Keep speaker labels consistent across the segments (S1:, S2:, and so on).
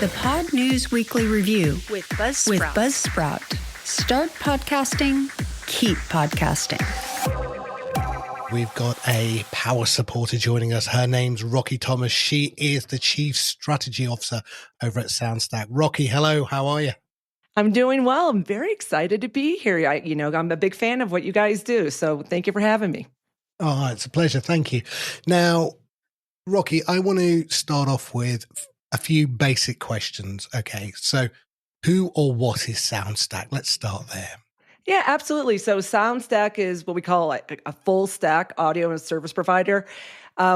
S1: The Pod News Weekly Review
S2: with Buzzsprout.
S1: Start podcasting, keep podcasting.
S3: We've got a power supporter joining us. Her name's Rockie Thomas. She is the Chief Strategy Officer over at SoundStack. Rockie, hello. How are you?
S2: I'm doing well. I'm very excited to be here. I'm a big fan of what you guys do. So thank you for having me.
S3: Oh, it's a pleasure. Thank you. Now, Rockie, I want to start off with a few basic questions. Okay, so who or what is SoundStack? Let's start there.
S2: Yeah, absolutely. So SoundStack is what we call a full stack audio and service provider.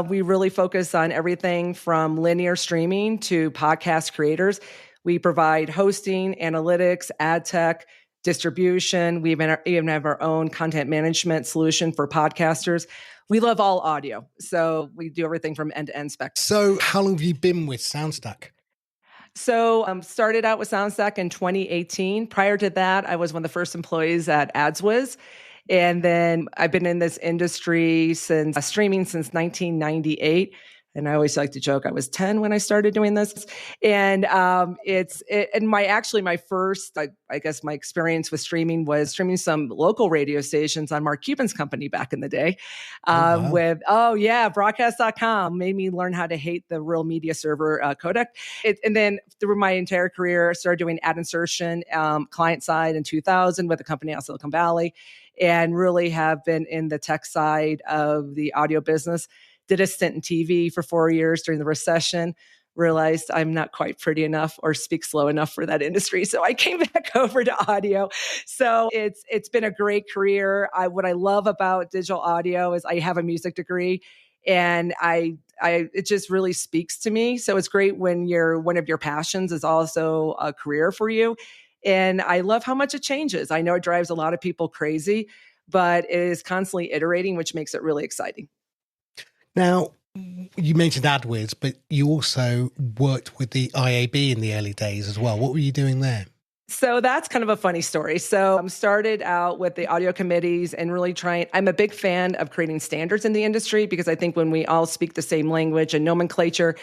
S2: We really focus on everything from linear streaming to podcast creators. We provide hosting, analytics, ad tech, distribution. We even have our own content management solution for podcasters. We love all audio. So we do everything from end to end spectrum.
S3: So how long have you been with SoundStack?
S2: So started out with SoundStack in 2018. Prior to that, I was one of the first employees at AdsWiz. And then I've been in this industry since streaming since 1998. And I always like to joke, I was 10 when I started doing this. And my first, I guess my experience with streaming was streaming some local radio stations on Mark Cuban's company back in the day. Broadcast.com made me learn how to hate the real media server codec. And then through my entire career, I started doing ad insertion client side in 2000 with a company out of Silicon Valley, and really have been in the tech side of the audio business. Did a stint in TV for 4 years during the recession, realized I'm not quite pretty enough or speak slow enough for that industry. So I came back over to audio. So it's been a great career. What I love about digital audio is I have a music degree, and it just really speaks to me. So it's great when one of your passions is also a career for you. And I love how much it changes. I know it drives a lot of people crazy, but it is constantly iterating, which makes it really exciting.
S3: Now, you mentioned AdWiz, but you also worked with the IAB in the early days as well. What were you doing there?
S2: So that's kind of a funny story. So I started out with the audio committees and really I'm a big fan of creating standards in the industry, because I think when we all speak the same language and nomenclature,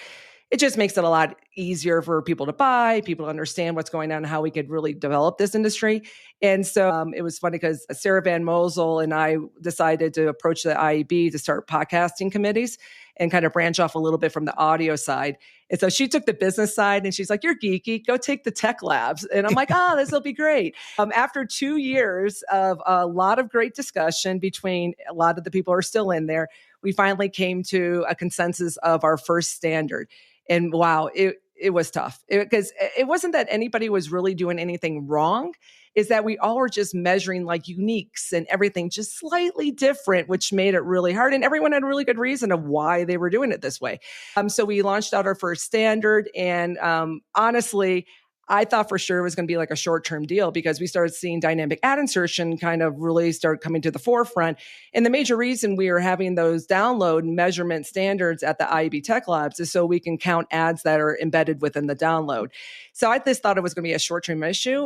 S2: it just makes it a lot easier for people to buy, people to understand what's going on and how we could really develop this industry. And so it was funny because Sarah Van Mosel and I decided to approach the IAB to start podcasting committees and kind of branch off a little bit from the audio side. And so she took the business side and she's like, "You're geeky, go take the tech labs." And I'm like, this will be great. After 2 years of a lot of great discussion between a lot of the people who are still in there, we finally came to a consensus of our first standard. And wow, it was tough, because it wasn't that anybody was really doing anything wrong. Is that we all were just measuring like uniques and everything just slightly different, which made it really hard. And everyone had a really good reason of why they were doing it this way. So we launched out our first standard. And honestly, I thought for sure it was going to be like a short-term deal, because we started seeing dynamic ad insertion kind of really start coming to the forefront. And the major reason we are having those download measurement standards at the IAB Tech Labs is so we can count ads that are embedded within the download. So I just thought it was going to be a short-term issue.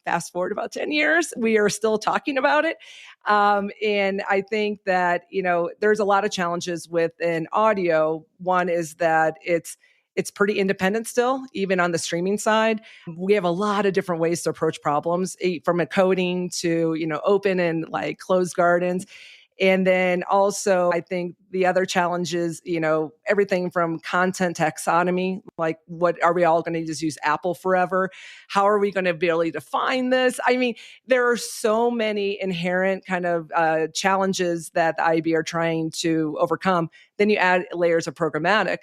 S2: Fast forward about 10 years, we are still talking about it. And I think that, there's a lot of challenges within audio. One is that it's pretty independent still, even on the streaming side. We have a lot of different ways to approach problems, from a coding to, open and like closed gardens. And then also, I think the other challenge is, everything from content taxonomy, like what are we all going to just use Apple forever? How are we going to be able to define this? I mean, there are so many inherent kind of challenges that the IAB are trying to overcome. Then you add layers of programmatic,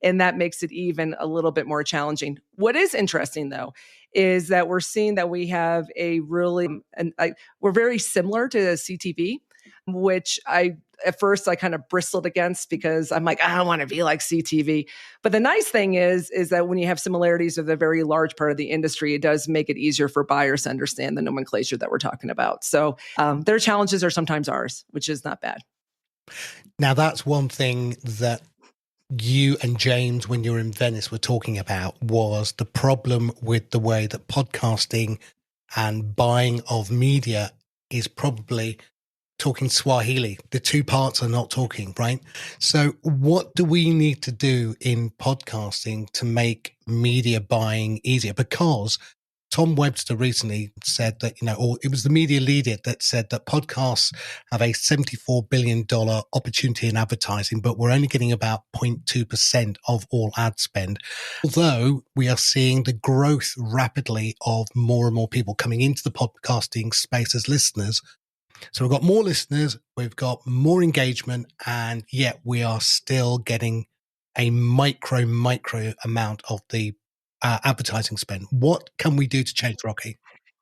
S2: and that makes it even a little bit more challenging. What is interesting, though, is that we're seeing that we have we're very similar to CTV, which at first I kind of bristled against, because I'm like, I don't want to be like CTV. But the nice thing is that when you have similarities with a very large part of the industry, it does make it easier for buyers to understand the nomenclature that we're talking about. So their challenges are sometimes ours, which is not bad.
S3: Now, that's one thing that you and James, when you were in Venice, were talking about, was the problem with the way that podcasting and buying of media is probably talking Swahili. The two parts are not talking, right? So what do we need to do in podcasting to make media buying easier? Because Tom Webster recently said that, or it was the media leader that said that podcasts have a $74 billion opportunity in advertising, but we're only getting about 0.2% of all ad spend. Although we are seeing the growth rapidly of more and more people coming into the podcasting space as listeners. So we've got more listeners, we've got more engagement, and yet we are still getting a micro amount of the advertising spend. What can we do to change, Rockie?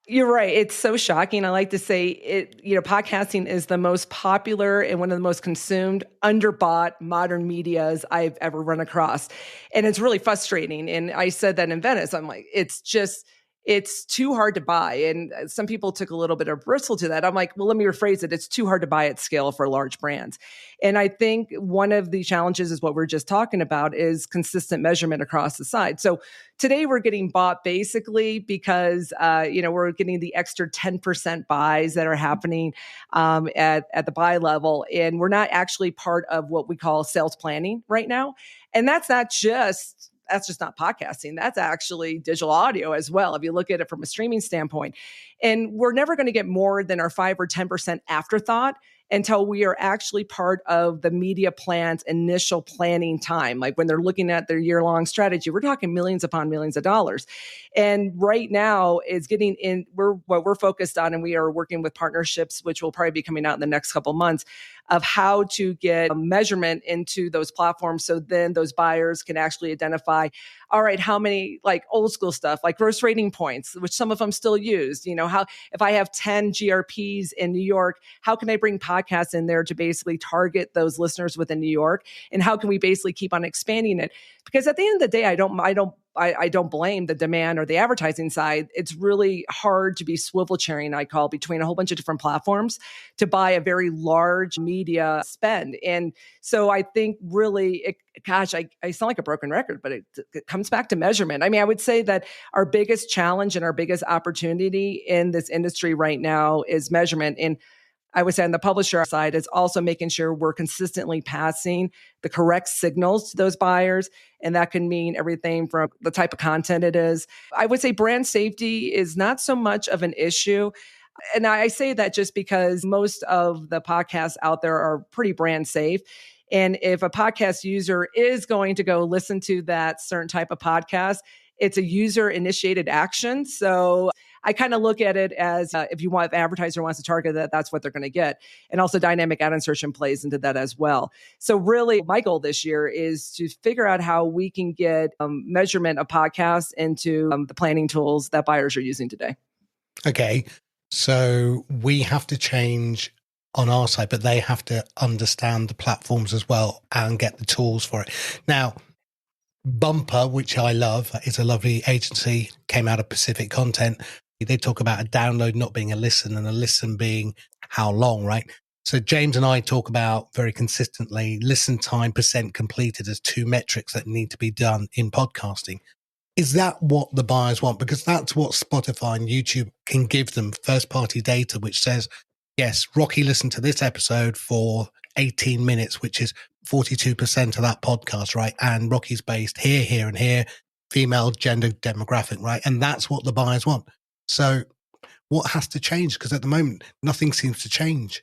S2: You're right. It's so shocking. I like to say podcasting is the most popular and one of the most consumed, underbought modern medias I've ever run across. And it's really frustrating. And I said that in Venice. I'm like, it's too hard to buy. And some people took a little bit of bristle to that. I'm like, well, let me rephrase it. It's too hard to buy at scale for large brands. And I think one of the challenges is what we're just talking about is consistent measurement across the side. So today we're getting bought basically because, we're getting the extra 10% buys that are happening at the buy level. And we're not actually part of what we call sales planning right now. And that's just not podcasting. That's actually digital audio as well, if you look at it from a streaming standpoint. And we're never going to get more than our 5 or 10% afterthought until we are actually part of the media plan's initial planning time. Like when they're looking at their year-long strategy, we're talking millions upon millions of dollars. And right now is getting in, what we're focused on, and we are working with partnerships, which will probably be coming out in the next couple of months, of how to get a measurement into those platforms. So then those buyers can actually identify, all right, how many like old school stuff, like gross rating points, which some of them still used, how, if I have 10 GRPs in New York, how can I bring podcasts in there to basically target those listeners within New York? And how can we basically keep on expanding it? Because at the end of the day, I don't blame the demand or the advertising side. It's really hard to be swivel chairing, I call, between a whole bunch of different platforms to buy a very large media spend. And so I think really, I sound like a broken record, but it comes back to measurement. I mean, I would say that our biggest challenge and our biggest opportunity in this industry right now is measurement. And I would say on the publisher side is also making sure we're consistently passing the correct signals to those buyers. And that can mean everything from the type of content it is. I would say brand safety is not so much of an issue. And I say that just because most of the podcasts out there are pretty brand safe. And if a podcast user is going to go listen to that certain type of podcast, it's a user initiated action. So I kind of look at it as if an advertiser wants to target that, that's what they're going to get. And also dynamic ad insertion plays into that as well. So really my goal this year is to figure out how we can get measurement of podcasts into the planning tools that buyers are using today.
S3: Okay. So we have to change on our side, but they have to understand the platforms as well and get the tools for it. Now, Bumper, which I love, is a lovely agency, came out of Pacific Content. They talk about a download not being a listen and a listen being how long, right? So James and I talk about very consistently listen time % completed as two metrics that need to be done in podcasting. Is that what the buyers want? Because that's what Spotify and YouTube can give them, first-party data, which says, yes, Rockie listened to this episode for 18 minutes, which is 42% of that podcast, right? And Rockie's based here, here, and here, female, gender, demographic, right? And that's what the buyers want. So what has to change? Because at the moment, nothing seems to change.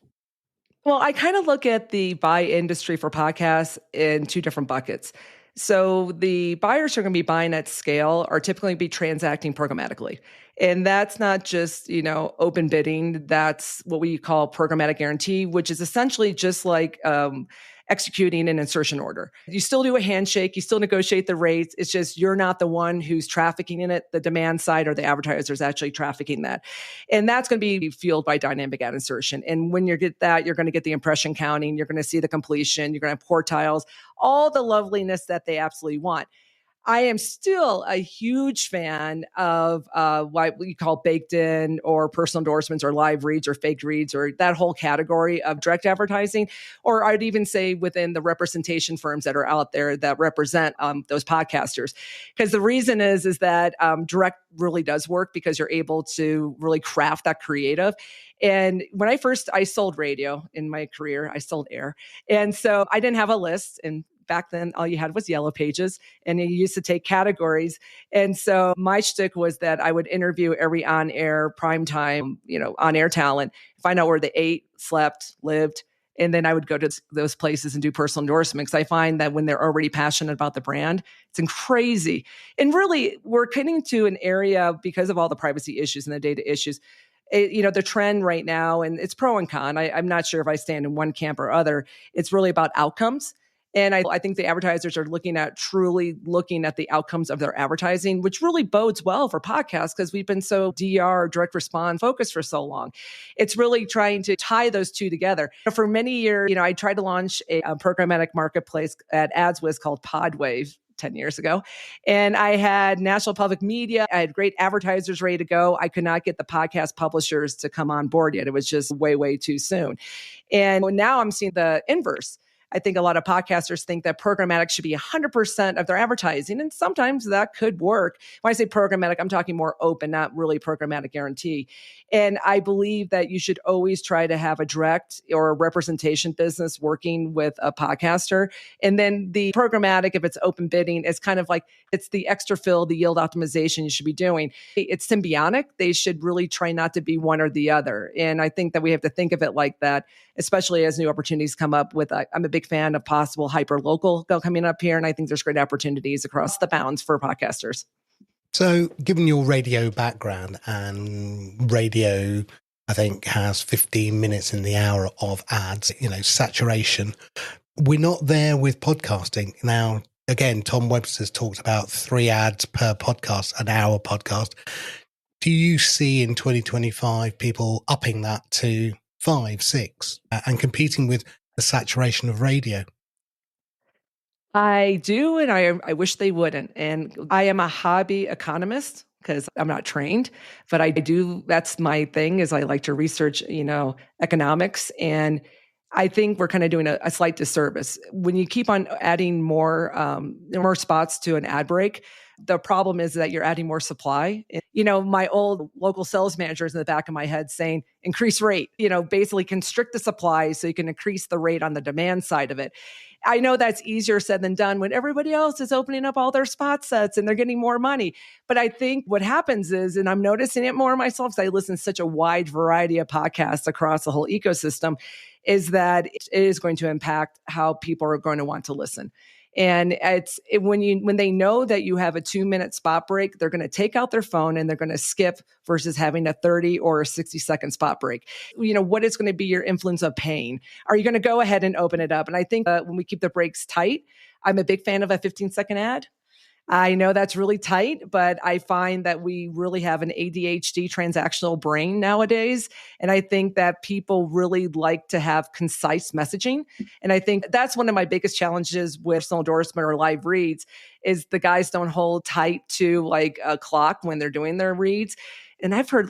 S2: Well, I kind of look at the buy industry for podcasts in two different buckets. So the buyers who are going to be buying at scale are typically be transacting programmatically. And that's not just, open bidding. That's what we call programmatic guarantee, which is essentially just like executing an insertion order. You still do a handshake, you still negotiate the rates. It's just you're not the one who's trafficking in it. The demand side or the advertiser is actually trafficking that. And that's going to be fueled by dynamic ad insertion. And when you get that, you're going to get the impression counting, you're going to see the completion, you're going to have quartiles, all the loveliness that they absolutely want. I am still a huge fan of what we call baked in or personal endorsements or live reads or fake reads or that whole category of direct advertising. Or I'd even say within the representation firms that are out there that represent those podcasters. Because the reason is that direct really does work because you're able to really craft that creative. And when I sold radio in my career, I sold air. And so I didn't have a list. And back then, all you had was yellow pages, and you used to take categories. And so my shtick was that I would interview every on-air, primetime, on-air talent, find out where they ate, slept, lived, and then I would go to those places and do personal endorsements. I find that when they're already passionate about the brand, it's crazy. And really, we're getting to an area because of all the privacy issues and the data issues. The trend right now, and it's pro and con. I'm not sure if I stand in one camp or other. It's really about outcomes. And I think the advertisers are truly looking at the outcomes of their advertising, which really bodes well for podcasts because we've been so DR, direct response focused for so long. It's really trying to tie those two together. For many years, I tried to launch a programmatic marketplace at AdsWiz called Podwave 10 years ago. And I had national public media. I had great advertisers ready to go. I could not get the podcast publishers to come on board yet. It was just way, way too soon. And now I'm seeing the inverse. I think a lot of podcasters think that programmatic should be 100% of their advertising. And sometimes that could work. When I say programmatic, I'm talking more open, not really programmatic guarantee. And I believe that you should always try to have a direct or a representation business working with a podcaster. And then the programmatic, if it's open bidding, is kind of like it's the extra fill, the yield optimization you should be doing. It's symbiotic. They should really try not to be one or the other. And I think that we have to think of it like that, especially as new opportunities come up with, I'm a big fan of possible hyper-local coming up here. And I think there's great opportunities across the bounds for podcasters.
S3: So given your radio background, and radio, I think, has 15 minutes in the hour of ads, saturation, we're not there with podcasting. Now, again, Tom Webster's talked about 3 ads per podcast, an hour podcast. Do you see in 2025 people upping that to 5, 6 and competing with the saturation of radio?
S2: I do, and I wish they wouldn't. And I am a hobby economist because I'm not trained, but I do. That's my thing. Is I like to research, economics, and I think we're kind of doing a slight disservice when you keep on adding more spots to an ad break. The problem is that you're adding more supply. My old local sales manager is in the back of my head saying, increase rate, basically constrict the supply so you can increase the rate on the demand side of it. I know that's easier said than done when everybody else is opening up all their spot sets and they're getting more money. But I think what happens is, and I'm noticing it more myself because I listen to such a wide variety of podcasts across the whole ecosystem, is that it is going to impact how people are going to want to listen. And when they know that you have a 2-minute spot break, they're going to take out their phone and they're going to skip versus having a 30 or a 60-second spot break. What is going to be your influence of pain? Are you going to go ahead and open it up? And I think when we keep the breaks tight, I'm a big fan of a 15-second ad. I know that's really tight, but I find that we really have an ADHD transactional brain nowadays. And I think that people really like to have concise messaging. And I think that's one of my biggest challenges with personal endorsement or live reads is the guys don't hold tight to like a clock when they're doing their reads. And I've heard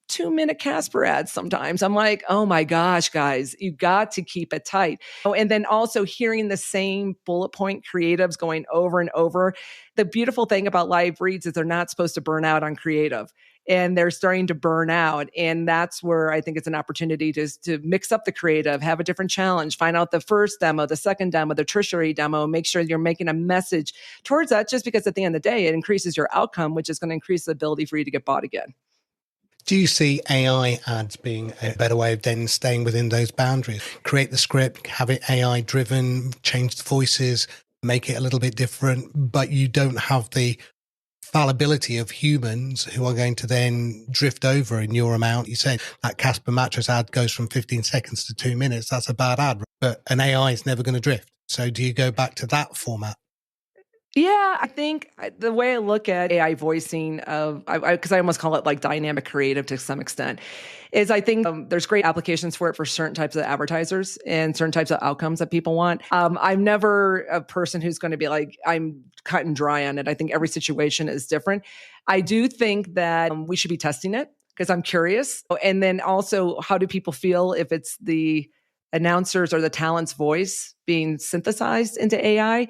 S2: 2-minute Casper ads sometimes. I'm like, oh my gosh, guys, you got to keep it tight. Oh, and then also hearing the same bullet point creatives going over and over. The beautiful thing about live reads is they're not supposed to burn out on creative. And they're starting to burn out. And that's where I think it's an opportunity to mix up the creative, have a different challenge, find out the first demo, the second demo, the tertiary demo, make sure you're making a message towards that, just because at the end of the day, it increases your outcome, which is going to increase the ability for you to get bought again.
S3: Do you see AI ads being a better way of then staying within those boundaries? Create the script, have it AI driven, change the voices, make it a little bit different, but you don't have the fallibility of humans who are going to then drift over in your amount. You say that Casper mattress ad goes from 15 seconds to 2 minutes. That's a bad ad, but an AI is never going to drift. So do you go back to that format?
S2: Yeah, I think the way I look at AI voicing of, because I almost call it like dynamic creative to some extent, is I think there's great applications for it for certain types of advertisers and certain types of outcomes that people want. I'm never a person who's going to be like, I'm cut and dry on it. I think every situation is different. I do think that we should be testing it because I'm curious. And then also, how do people feel if it's the announcers or the talent's voice being synthesized into AI?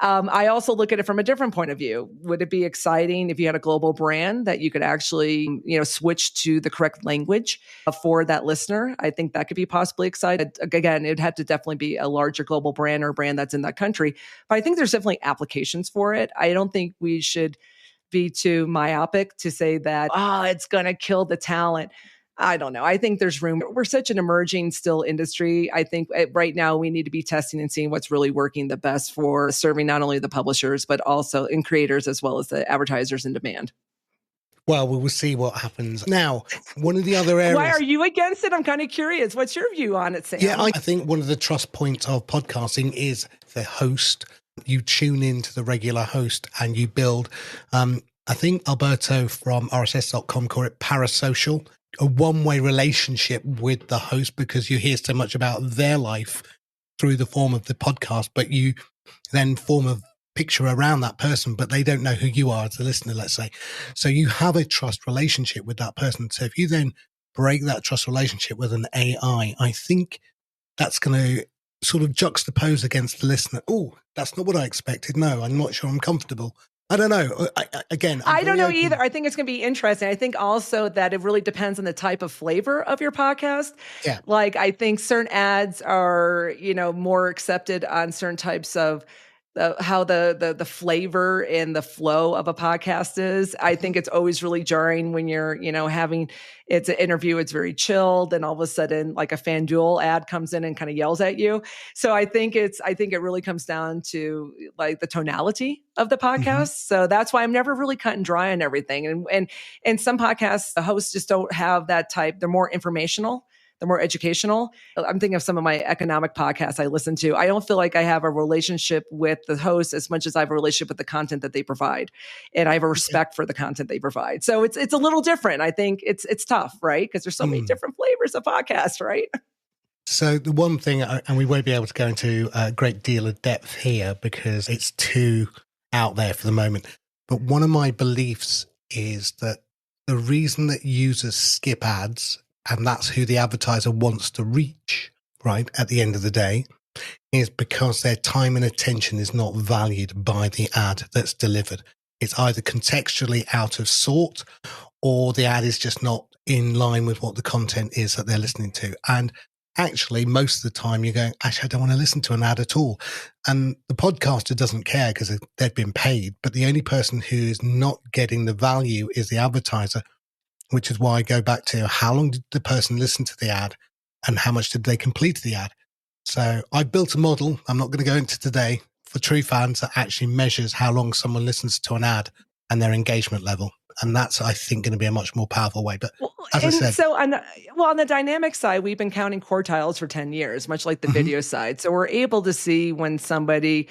S2: I also look at it from a different point of view. Would it be exciting if you had a global brand that you could actually, switch to the correct language for that listener? I think that could be possibly exciting. Again, it'd have to definitely be a larger global brand or brand that's in that country. But I think there's definitely applications for it. I don't think we should be too myopic to say that, it's going to kill the talent. I don't know. I think there's room. We're such an emerging still industry. I think right now we need to be testing and seeing what's really working the best for serving not only the publishers, but also in creators as well as the advertisers in demand.
S3: Well, we will see what happens. Now, one of the other areas...
S2: Why are you against it? I'm kind of curious. What's your view on it, Sam?
S3: Yeah, I think one of the trust points of podcasting is the host. You tune into the regular host and you build, I think Alberto from RSS.com called it parasocial, a one-way relationship with the host because you hear so much about their life through the form of the podcast, but you then form a picture around that person, but they don't know who you are as a listener, let's say. So you have a trust relationship with that person. So if you then break that trust relationship with an AI, I think that's going to sort of juxtapose against the listener. Oh, that's not what I expected. No, I'm not sure I'm comfortable. I don't know. I
S2: don't know either. I think it's going to be interesting. I think also that it really depends on the type of flavor of your podcast.
S3: Yeah.
S2: Like I think certain ads are, more accepted on certain types of how the flavor and the flow of a podcast is. I think it's always really jarring when you're, having it's an interview, it's very chilled, and all of a sudden like a FanDuel ad comes in and kind of yells at you. So I think it really comes down to like the tonality of the podcast. Mm-hmm. So that's why I'm never really cut and dry on everything. And some podcasts, the hosts just don't have that type. They're more informational. They're more educational. I'm thinking of some of my economic podcasts I listen to. I don't feel like I have a relationship with the host as much as I have a relationship with the content that they provide. And I have a respect for the content they provide. So it's a little different. I think it's tough, right? Because there's so many different flavors of podcasts, right?
S3: So the one thing, and we won't be able to go into a great deal of depth here because it's too out there for the moment. But one of my beliefs is that the reason that users skip ads, and that's who the advertiser wants to reach, right, at the end of the day, is because their time and attention is not valued by the ad that's delivered. It's either contextually out of sort or the ad is just not in line with what the content is that they're listening to. And actually, most of the time you're going, actually, I don't want to listen to an ad at all. And the podcaster doesn't care because they've been paid. But the only person who is not getting the value is the advertiser, which is why I go back to how long did the person listen to the ad and how much did they complete the ad? So I built a model, I'm not going to go into today, for true fans that actually measures how long someone listens to an ad and their engagement level. And that's, I think, going to be a much more powerful way. But as I said...
S2: So on the dynamic side, we've been counting quartiles for 10 years, much like the video side. So we're able to see when somebody...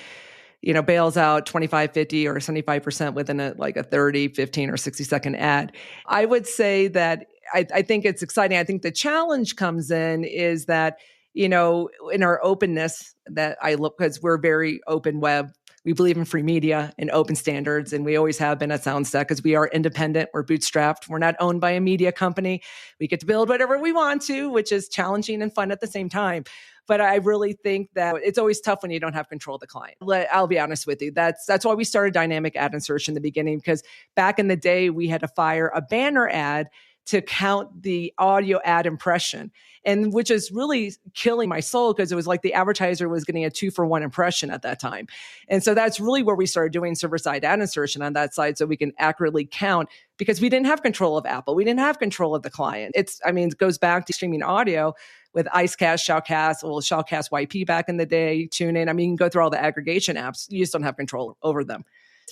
S2: bails out 25, 50 or 75% within a 30, 15 or 60 second ad. I would say that I think it's exciting. I think the challenge comes in is that, in our openness that I look, because we're very open web. We believe in free media and open standards, and we always have been at SoundStack because we are independent. We're bootstrapped. We're not owned by a media company. We get to build whatever we want to, which is challenging and fun at the same time. But I really think that it's always tough when you don't have control of the client. I'll be honest with you. That's why we started dynamic ad insertion in the beginning, because back in the day, we had to fire a banner ad to count the audio ad impression, and which is really killing my soul because it was like the advertiser was getting a 2-for-1 impression at that time. And so that's really where we started doing server-side ad insertion on that side so we can accurately count, because we didn't have control of Apple. We didn't have control of the client. It goes back to streaming audio with Icecast, Shoutcast, Shoutcast YP back in the day, TuneIn. You can go through all the aggregation apps. You just don't have control over them.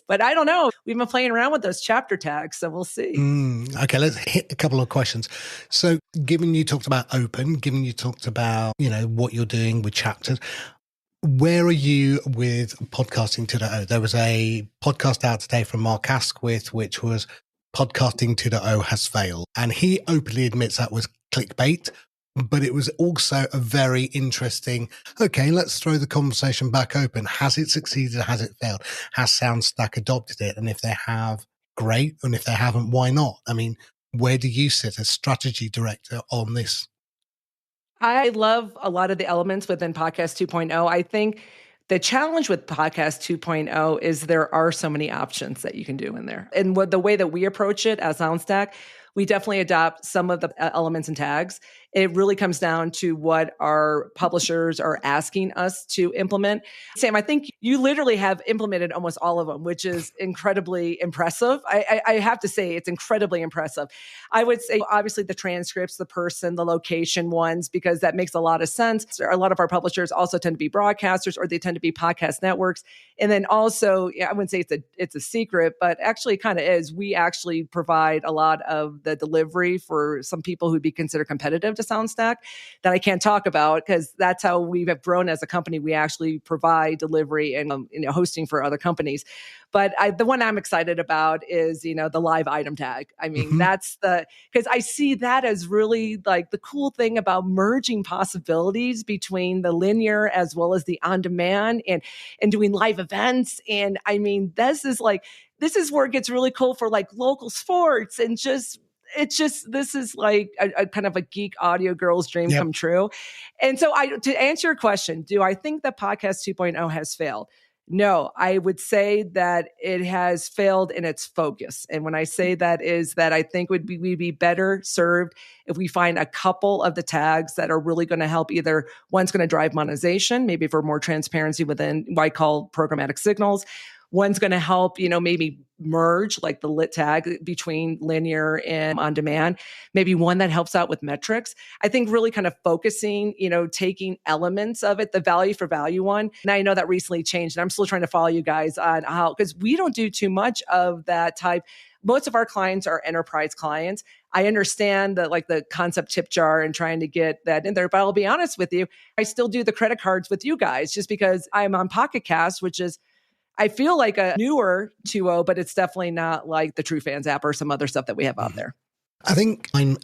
S2: But I don't know. We've been playing around with those chapter tags, so we'll see.
S3: Okay, let's hit a couple of questions. So given you talked about open, given you talked about, what you're doing with chapters, Where are you with podcasting 2.0? There was a podcast out today from Mark Asquith, which was podcasting 2.0 has failed. And he openly admits that was clickbait, but it was also a very interesting, okay, let's throw the conversation back open. Has it succeeded? Has it failed? Has SoundStack adopted it? And if they have, great. And if they haven't, why not? I mean, where do you sit as strategy director on this?
S2: I love a lot of the elements within Podcast 2.0. I think the challenge with Podcast 2.0 is there are so many options that you can do in there. And the way that we approach it as SoundStack, we definitely adopt some of the elements and tags. It really comes down to what our publishers are asking us to implement. Sam, I think you literally have implemented almost all of them, which is incredibly impressive. I have to say it's incredibly impressive. I would say obviously the transcripts, the person, the location ones, because that makes a lot of sense. A lot of our publishers also tend to be broadcasters or they tend to be podcast networks. And then also, I wouldn't say it's a secret, but actually it kind of is. We actually provide a lot of the delivery for some people who'd be considered competitive to SoundStack that I can't talk about because that's how we have grown as a company. We actually provide delivery and hosting for other companies. But the one I'm excited about is, the live item tag. I mean, that's because I see that as really like the cool thing about merging possibilities between the linear as well as the on-demand and doing live events. And I mean, this is where it gets really cool for like local sports and this is like a kind of a geek audio girl's dream come true. And so to answer your question, do I think that Podcast 2.0 has failed? No, I would say that it has failed in its focus. And when I say that is that I think we'd be better served if we find a couple of the tags that are really going to help. Either one's going to drive monetization, maybe for more transparency within what I call programmatic signals. One's going to help, maybe merge like the lit tag between linear and on demand. Maybe one that helps out with metrics. I think really kind of focusing, taking elements of it, the value for value one. And I know that recently changed and I'm still trying to follow you guys on how, because we don't do too much of that type. Most of our clients are enterprise clients. I understand that like the concept tip jar and trying to get that in there. But I'll be honest with you, I still do the credit cards with you guys just because I'm on Pocket Cast, which is I feel like a newer 2.0, but it's definitely not like the True Fans app or some other stuff that we have out there.
S3: I think I'm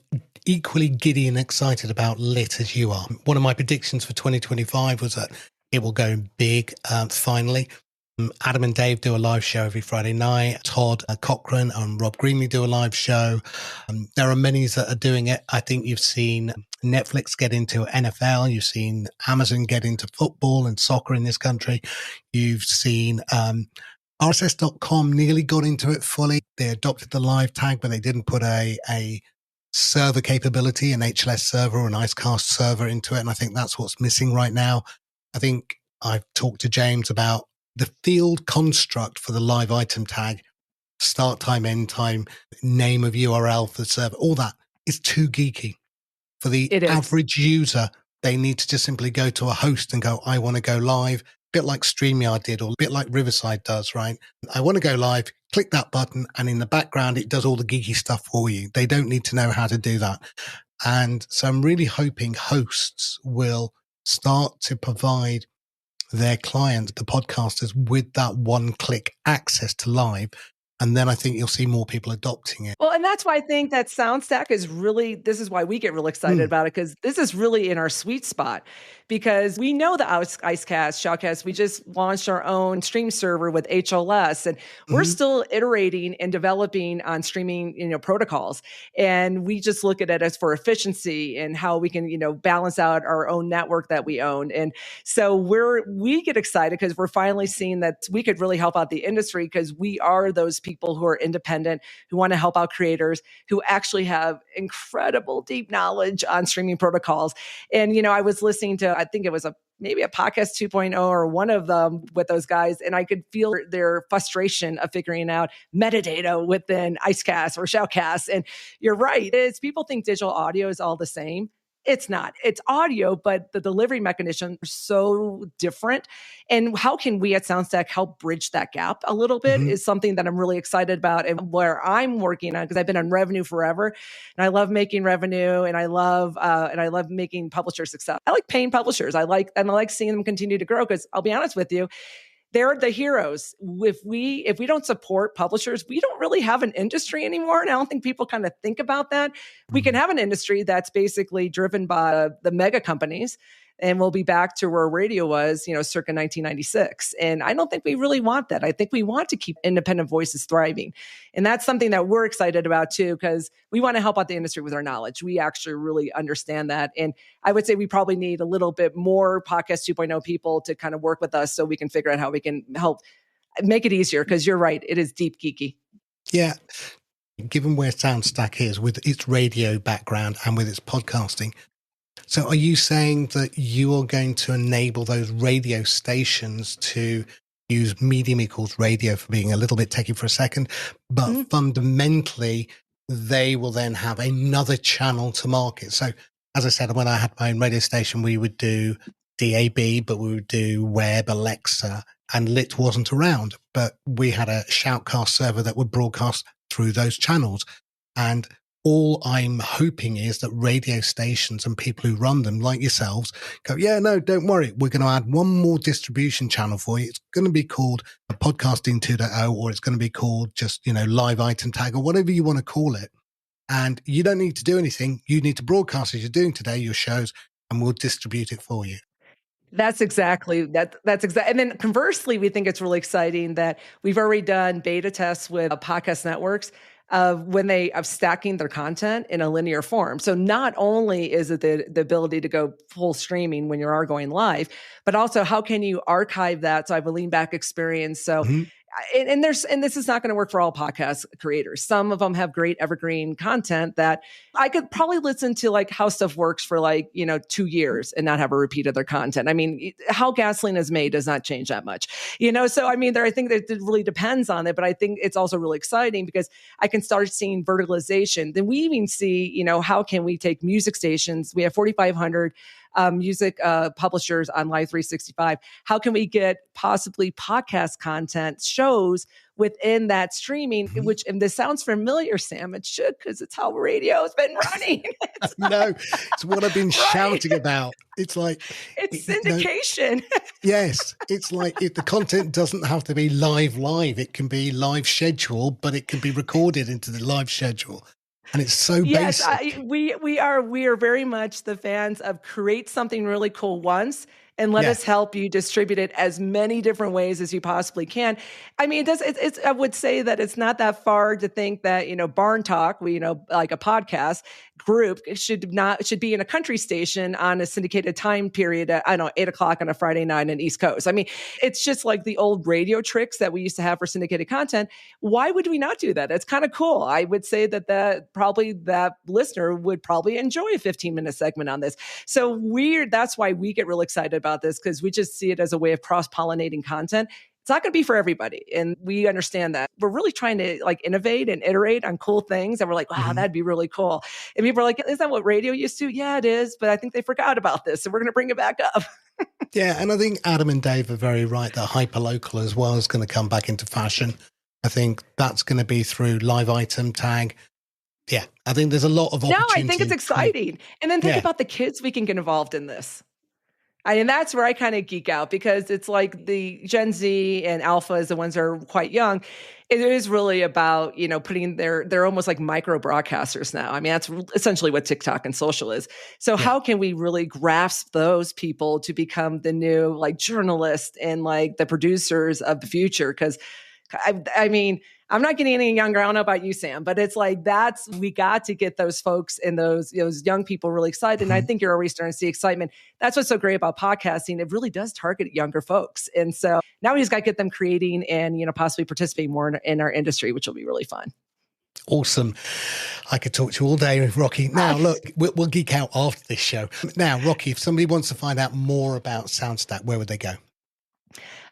S3: equally giddy and excited about Lit as you are. One of my predictions for 2025 was that it will go big finally. Adam and Dave do a live show every Friday night. Todd Cochran and Rob Greenlee do a live show. There are many that are doing it. I think you've seen Netflix get into NFL. You've seen Amazon get into football and soccer in this country. You've seen RSS.com nearly got into it fully. They adopted the live tag, but they didn't put a server capability, an HLS server or an Icecast server into it. And I think that's what's missing right now. I think I've talked to James about the field construct for the live item tag, start time, end time, name of URL for the server, all that is too geeky. For the average user, they need to just simply go to a host and go, I want to go live, a bit like StreamYard did or a bit like Riverside does, right? I want to go live, click that button, and in the background, it does all the geeky stuff for you. They don't need to know how to do that. And so I'm really hoping hosts will start to provide their clients, the podcasters, with that one-click access to live. And then I think you'll see more people adopting it.
S2: Well, and that's why I think that SoundStack is really, this is why we get real excited about it, because this is really in our sweet spot. Because we know the Icecast, Shoutcast, we just launched our own stream server with HLS, and we're still iterating and developing on streaming, protocols. And we just look at it as for efficiency and how we can, balance out our own network that we own. And so we get excited because we're finally seeing that we could really help out the industry because we are those people who are independent, who want to help out creators, who actually have incredible deep knowledge on streaming protocols. And, I was listening to, I think it was maybe a podcast 2.0 or one of them with those guys. And I could feel their frustration of figuring out metadata within Icecast or Shoutcast. And you're right. People think digital audio is all the same. It's not. It's audio, but the delivery mechanisms are so different. And how can we at SoundStack help bridge that gap a little bit is something that I'm really excited about and where I'm working on, because I've been on revenue forever and I love making revenue and I love making publishers success. I like paying publishers. I like seeing them continue to grow, because I'll be honest with you, they're the heroes. If we don't support publishers, we don't really have an industry anymore. And I don't think people kind of think about that. We can have an industry that's basically driven by the mega companies, and we'll be back to where radio was, circa 1996. And I don't think we really want that. I think we want to keep independent voices thriving. And that's something that we're excited about too, because we want to help out the industry with our knowledge. We actually really understand that. And I would say we probably need a little bit more Podcast 2.0 people to kind of work with us so we can figure out how we can help make it easier, because you're right, it is deep geeky.
S3: Yeah. Given where SoundStack is with its radio background and with its podcasting, so are you saying that you are going to enable those radio stations to use medium equals radio, for being a little bit techie for a second, but fundamentally they will then have another channel to market? So as I said, when I had my own radio station, we would do DAB, but we would do web, Alexa, and Lit wasn't around, but we had a Shoutcast server that would broadcast through those channels. And all I'm hoping is that radio stations and people who run them, like yourselves, go, yeah, no, don't worry. We're going to add one more distribution channel for you. It's going to be called a Podcasting 2.0, or it's going to be called just, live item tag, or whatever you want to call it. And you don't need to do anything. You need to broadcast as you're doing today, your shows, and we'll distribute it for you.
S2: That's exactly. And then conversely, we think it's really exciting that we've already done beta tests with podcast networks of stacking their content in a linear form. So not only is it the ability to go full streaming when you are going live, but also how can you archive that? So I have a lean back experience. So and this is not going to work for all podcast creators. Some of them have great evergreen content that I could probably listen to, like how stuff works for 2 years and not have a repeat of their content. I mean, how gasoline is made does not change that much, So I mean, I think that it really depends on it, but I think it's also really exciting because I can start seeing verticalization. Then we even see, how can we take music stations? We have 4,500 music publishers on Live 365. How can we get possibly podcast content shows within that streaming, and this sounds familiar, Sam, it should, because it's how radio has been running.
S3: No, it's what I've been shouting about. It's like...
S2: It's syndication.
S3: Yes, it's like if the content doesn't have to be live, it can be live schedule, but it can be recorded into the live schedule. And it's so basic.
S2: Yes, we are very much the fans of create something really cool once and let us help you distribute it as many different ways as you possibly can. I mean, I would say that it's not that far to think that, Barn Talk, like a podcast group should be in a country station on a syndicated time period at, 8:00 on a Friday night on the East Coast. I mean, it's just like the old radio tricks that we used to have for syndicated content. Why would we not do that? It's kind of cool. I would say that listener would probably enjoy a 15-minute segment on this. So that's why we get really excited about this, because we just see it as a way of cross-pollinating content. It's not going to be for everybody. And we understand that. We're really trying to innovate and iterate on cool things. And we're like, wow, that'd be really cool. And people are like, is that what radio used to? Yeah, it is. But I think they forgot about this. So we're going to bring it back up.
S3: Yeah. And I think Adam and Dave are very right that hyperlocal as well is going to come back into fashion. I think that's going to be through live item tag. Yeah. I think there's a lot of opportunity.
S2: No, I think it's exciting. And then think about the kids we can get involved in this. And that's where I kind of geek out, because it's like the Gen Z and Alpha is the ones that are quite young. It is really about, putting they're almost like micro broadcasters now. I mean, that's essentially what TikTok and social is. So how can we really grasp those people to become the new journalists and the producers of the future? Because I mean, I'm not getting any younger. I don't know about you, Sam, but it's we got to get those folks and those young people really excited. And I think you're already starting to see excitement. That's what's so great about podcasting. It really does target younger folks. And so now we just got to get them creating and, possibly participating more in our industry, which will be really fun.
S3: Awesome. I could talk to you all day, Rockie. Now, look, we'll geek out after this show. Now, Rockie, if somebody wants to find out more about SoundStack, where would they go?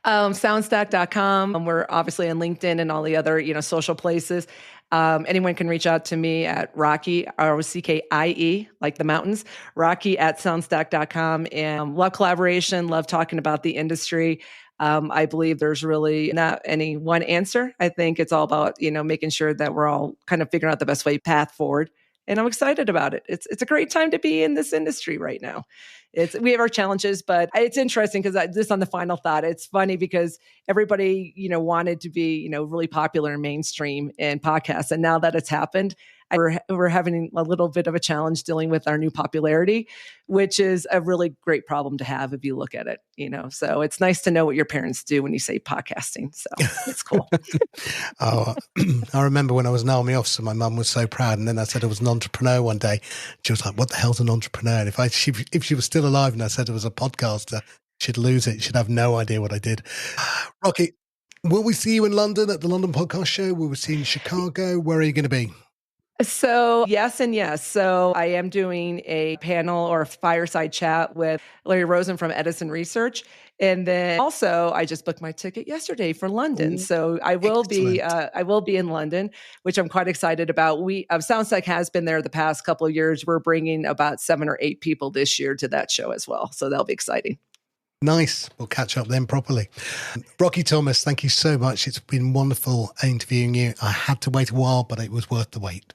S2: SoundStack.com. We're obviously on LinkedIn and all the other, social places. Anyone can reach out to me at Rockie, Rockie, like the mountains, Rockie at SoundStack.com. And love collaboration, love talking about the industry. I believe there's really not any one answer. I think it's all about, making sure that we're all kind of figuring out the best path forward. And I'm excited about it. It's a great time to be in this industry right now. We have our challenges, but it's interesting because just on the final thought, it's funny because everybody, wanted to be, really popular and mainstream in podcasts. And now that it's happened, we're having a little bit of a challenge dealing with our new popularity, which is a really great problem to have if you look at it, So it's nice to know what your parents do when you say podcasting. So it's cool.
S3: I remember when I was an army officer, my mum was so proud. And then I said I was an entrepreneur one day. She was like, what the hell's an entrepreneur? And if she was still alive and I said I was a podcaster, she'd lose it. She'd have no idea what I did. Rockie, will we see you in London at the London Podcast Show? Will we see you in Chicago? Where are you going to be?
S2: So yes and yes. So I am doing a panel or a fireside chat with Larry Rosen from Edison Research. And then also I just booked my ticket yesterday for London. So I will be in London, which I'm quite excited about. SoundStack has been there the past couple of years. We're bringing about 7 or 8 people this year to that show as well. So that'll be exciting.
S3: Nice. We'll catch up then properly. Rockie Thomas, thank you so much. It's been wonderful interviewing you. I had to wait a while, but it was worth the wait.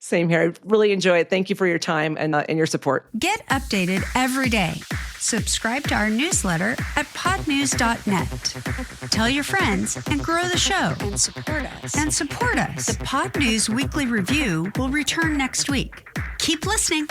S2: Same here. I really enjoy it. Thank you for your time and your support.
S1: Get updated every day. Subscribe to our newsletter at podnews.net. Tell your friends and grow the show. And support us. The Pod News Weekly Review will return next week. Keep listening.